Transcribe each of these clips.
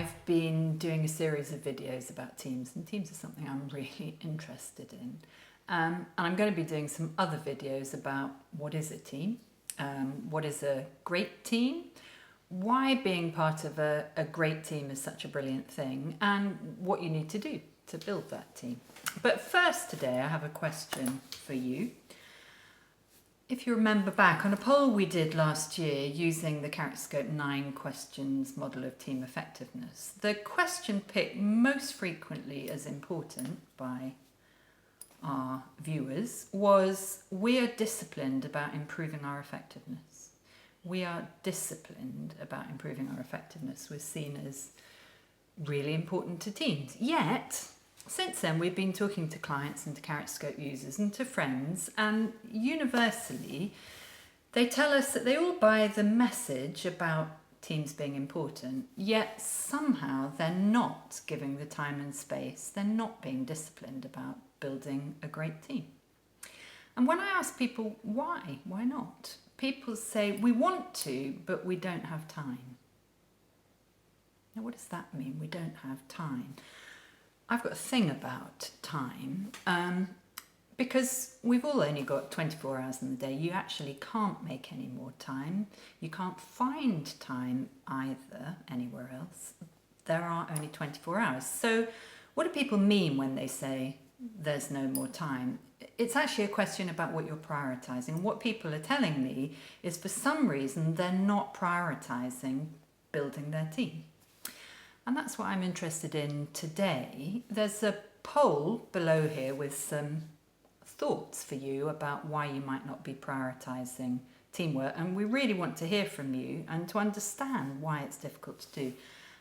I've been doing a series of videos about teams, and teams are something I'm really interested in. And I'm going to be doing some other videos about what is a team, what is a great team, why being part of a great team is such a brilliant thing, and what you need to do to build that team. But first today I have a question for you. If you remember back on a poll we did last year using the CharacterScope 9 questions model of team effectiveness, the question picked most frequently as important by our viewers was, we are disciplined about improving our effectiveness. We are disciplined about improving our effectiveness. We're seen as really important to teams. Yet, since then, we've been talking to clients and to CharacterScope users and to friends, and universally, they tell us that they all buy the message about teams being important, yet somehow they're not giving the time and space, they're not being disciplined about building a great team. And when I ask people why not? People say, we want to, but we don't have time. Now, what does that mean, we don't have time? I've got a thing about time, because we've all only got 24 hours in the day. You actually can't make any more time. You can't find time either anywhere else. There are only 24 hours. So what do people mean when they say there's no more time? It's actually a question about what you're prioritising. What people are telling me is for some reason they're not prioritising building their team. And that's what I'm interested in today. There's a poll below here with some thoughts for you about why you might not be prioritising teamwork, and we really want to hear from you and to understand why it's difficult to do.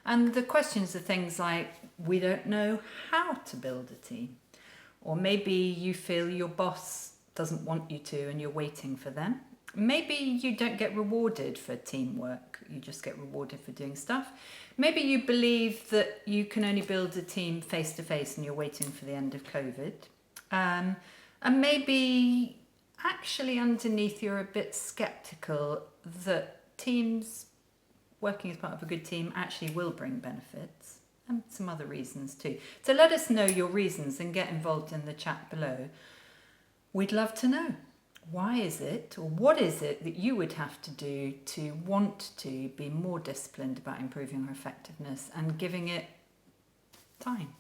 And the questions are things like, we don't know how to build a team, or maybe you feel your boss doesn't want you to and you're waiting for them. Maybe you don't get rewarded for teamwork, you just get rewarded for doing stuff. Maybe you believe that you can only build a team face to face and you're waiting for the end of COVID. And maybe actually underneath you're a bit sceptical that teams working as part of a good team actually will bring benefits, and some other reasons too. So let us know your reasons and get involved in the chat below. We'd love to know. Why is it, or what is it that you would have to do to want to be more disciplined about improving your effectiveness and giving it time?